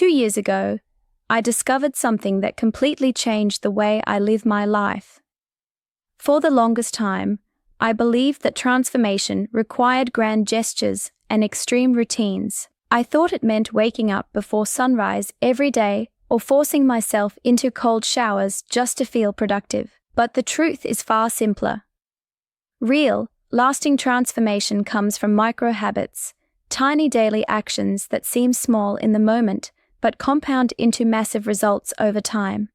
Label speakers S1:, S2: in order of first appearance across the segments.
S1: 2 years ago, I discovered something that completely changed the way I live my life. For the longest time, I believed that transformation required grand gestures and extreme routines. I thought it meant waking up before sunrise every day or forcing myself into cold showers just to feel productive. But the truth is far simpler. Real, lasting transformation comes from micro habits, tiny daily actions that seem small in the moment but compound into massive results over time.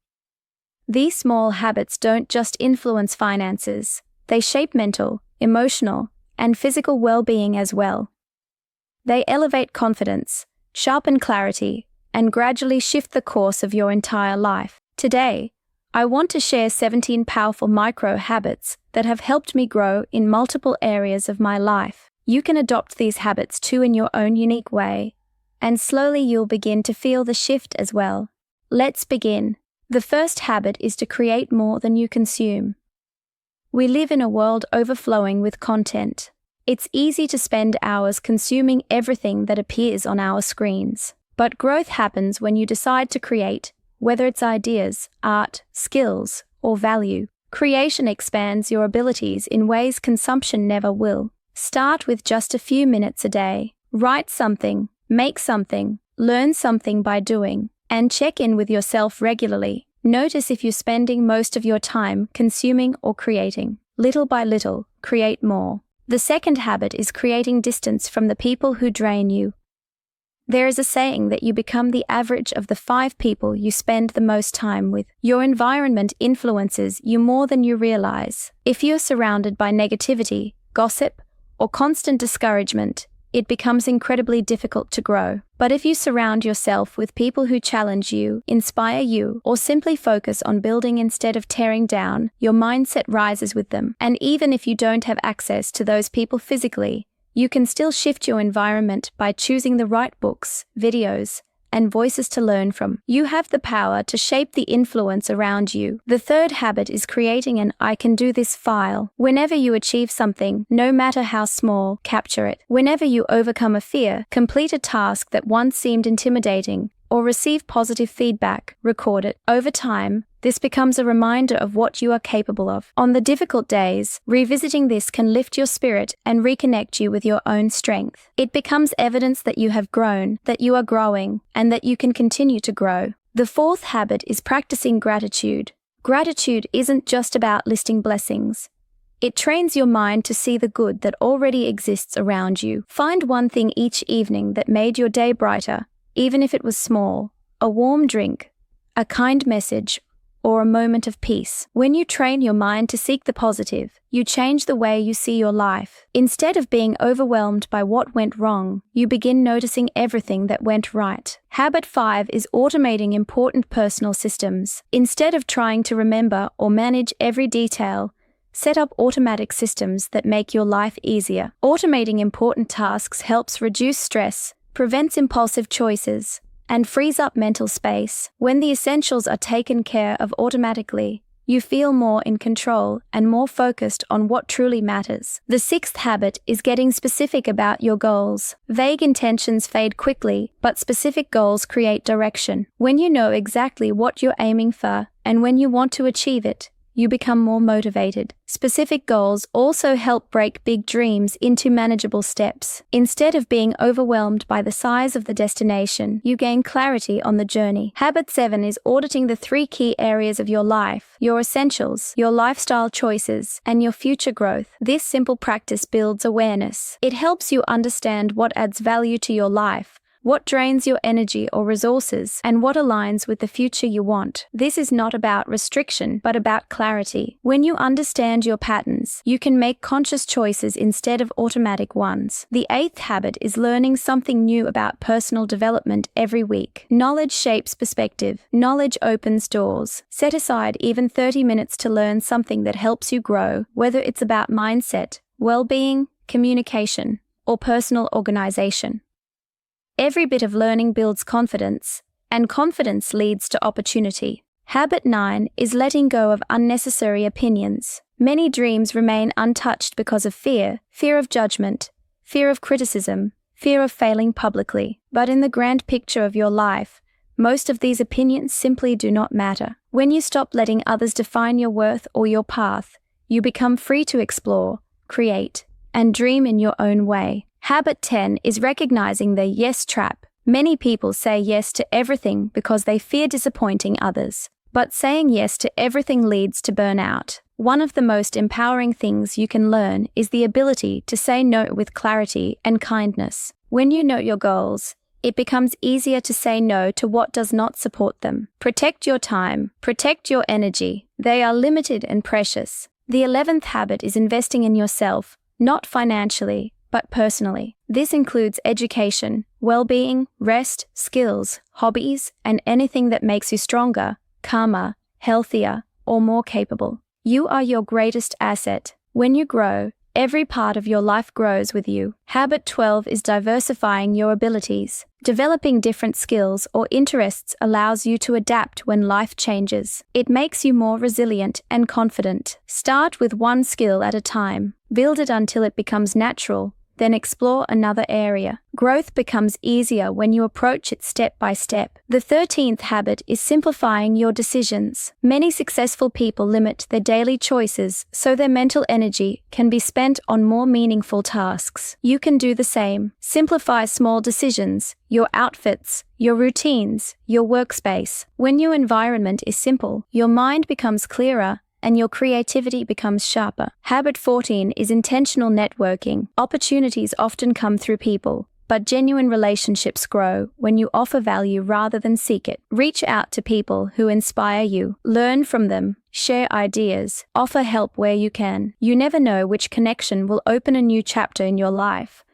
S1: These small habits don't just influence finances, they shape mental, emotional, and physical well-being as well. They elevate confidence, sharpen clarity, and gradually shift the course of your entire life. Today, I want to share 17 powerful micro habits that have helped me grow in multiple areas of my life. You can adopt these habits too in your own unique way, and slowly you'll begin to feel the shift as well. Let's begin. The first habit is to create more than you consume. We live in a world overflowing with content. It's easy to spend hours consuming everything that appears on our screens. But growth happens when you decide to create, whether it's ideas, art, skills, or value. Creation expands your abilities in ways consumption never will. Start with just a few minutes a day. Write something, make something, learn something by doing, and check in with yourself regularly. Notice if you're spending most of your time consuming or creating. Little by little, create more. The second habit is creating distance from the people who drain you. There is a saying that you become the average of the 5 people you spend the most time with. Your environment influences you more than you realize. If you're surrounded by negativity, gossip, or constant discouragement, it becomes incredibly difficult to grow. But if you surround yourself with people who challenge you, inspire you, or simply focus on building instead of tearing down, your mindset rises with them. And even if you don't have access to those people physically, you can still shift your environment by choosing the right books, videos, and voices to learn from. You have the power to shape the influence around you. The third habit is creating an I can do this file. Whenever you achieve something, no matter how small, capture it. Whenever you overcome a fear, complete a task that once seemed intimidating, or receive positive feedback, record it. Over time, this becomes a reminder of what you are capable of. On the difficult days, revisiting this can lift your spirit and reconnect you with your own strength. It becomes evidence that you have grown, that you are growing, and that you can continue to grow. The fourth habit is practicing gratitude. Gratitude isn't just about listing blessings. It trains your mind to see the good that already exists around you. Find one thing each evening that made your day brighter, even if it was small: a warm drink, a kind message, or a moment of peace. When you train your mind to seek the positive, you change the way you see your life. Instead of being overwhelmed by what went wrong, you begin noticing everything that went right. Habit 5 is automating important personal systems. Instead of trying to remember or manage every detail, set up automatic systems that make your life easier. Automating important tasks helps reduce stress, prevents impulsive choices, and frees up mental space. When the essentials are taken care of automatically, you feel more in control and more focused on what truly matters. The sixth habit is getting specific about your goals. Vague intentions fade quickly, but specific goals create direction. When you know exactly what you're aiming for and when you want to achieve it, you become more motivated. Specific goals also help break big dreams into manageable steps. Instead of being overwhelmed by the size of the destination, you gain clarity on the journey. Habit 7 is auditing the 3 key areas of your life: your essentials, your lifestyle choices, and your future growth. This simple practice builds awareness. It helps you understand what adds value to your life, what drains your energy or resources, and what aligns with the future you want. This is not about restriction, but about clarity. When you understand your patterns, you can make conscious choices instead of automatic ones. The 8th habit is learning something new about personal development every week. Knowledge shapes perspective. Knowledge opens doors. Set aside even 30 minutes to learn something that helps you grow, whether it's about mindset, well-being, communication, or personal organization. Every bit of learning builds confidence, and confidence leads to opportunity. Habit 9 is letting go of unnecessary opinions. Many dreams remain untouched because of fear of judgment, fear of criticism, fear of failing publicly. But in the grand picture of your life, Most of these opinions simply do not matter. When you stop letting others define your worth or your path, you become free to explore, create, and dream in your own way. Habit 10 is recognizing the yes trap. Many people say yes to everything because they fear disappointing others. But saying yes to everything leads to burnout. One of the most empowering things you can learn is the ability to say no with clarity and kindness. When you know your goals, it becomes easier to say no to what does not support them. Protect your time. Protect your energy. They are limited and precious. The 11th habit is investing in yourself, not financially, but personally. This includes education, well-being, rest, skills, hobbies, and anything that makes you stronger, calmer, healthier, or more capable. You are your greatest asset. When you grow, every part of your life grows with you. Habit 12 is diversifying your abilities. Developing different skills or interests allows you to adapt when life changes. It makes you more resilient and confident. Start with one skill at a time. Build it until it becomes natural. Then explore another area. Growth becomes easier when you approach it step by step. The 13th habit is simplifying your decisions. Many successful people limit their daily choices so their mental energy can be spent on more meaningful tasks. You can do the same. Simplify small decisions, your outfits, your routines, your workspace. When your environment is simple, your mind becomes clearer and your creativity becomes sharper. Habit 14 is intentional networking. Opportunities often come through people, but genuine relationships grow when you offer value rather than seek it. Reach out to people who inspire you. Learn from them. Share ideas. Offer help where you can. You never know which connection will open a new chapter in your life,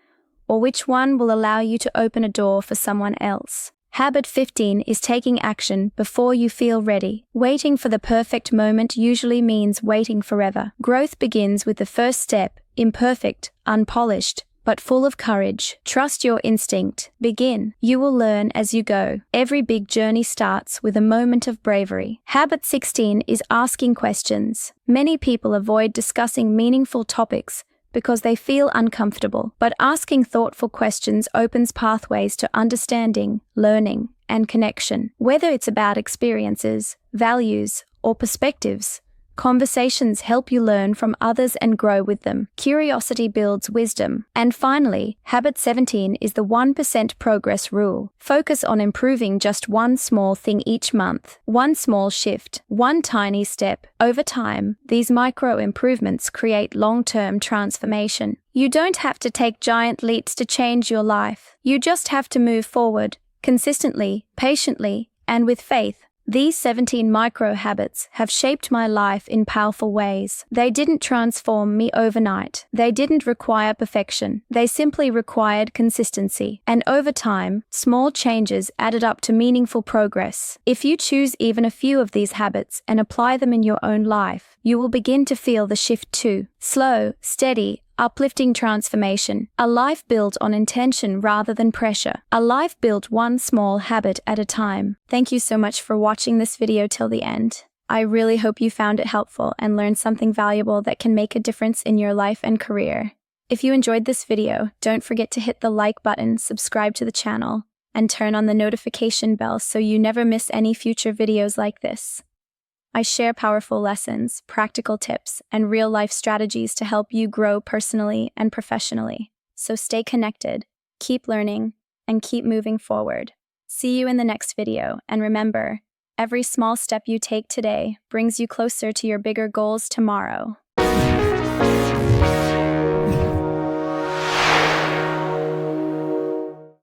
S1: or which one will allow you to open a door for someone else. Habit 15 is taking action before you feel ready. Waiting for the perfect moment usually means waiting forever. Growth begins with the first step, imperfect, unpolished, but full of courage. Trust your instinct. Begin. You will learn as you go. Every big journey starts with a moment of bravery. Habit 16 is asking questions. Many people avoid discussing meaningful topics because they feel uncomfortable, but asking thoughtful questions opens pathways to understanding, learning, and connection. Whether it's about experiences, values, or perspectives, conversations help you learn from others and grow with them. Curiosity builds wisdom. And finally, habit 17 is the 1% progress rule. Focus on improving just one small thing each month. One small shift, one tiny step. Over time, these micro improvements create long-term transformation. You don't have to take giant leaps to change your life. You just have to move forward, consistently, patiently, and with faith. These 17 micro habits have shaped my life in powerful ways. They didn't transform me overnight. They didn't require perfection. They simply required consistency. And over time, small changes added up to meaningful progress. If you choose even a few of these habits and apply them in your own life, you will begin to feel the shift too. Slow, steady, uplifting transformation. A life built on intention rather than pressure. A life built one small habit at a time. Thank you so much for watching this video till the end. I really hope you found it helpful and learned something valuable that can make a difference in your life and career. If you enjoyed this video, don't forget to hit the like button, subscribe to the channel, and turn on the notification bell so you never miss any future videos like this. I share powerful lessons, practical tips, and real-life strategies to help you grow personally and professionally. So stay connected, keep learning, and keep moving forward. See you in the next video, and remember, every small step you take today brings you closer to your bigger goals tomorrow.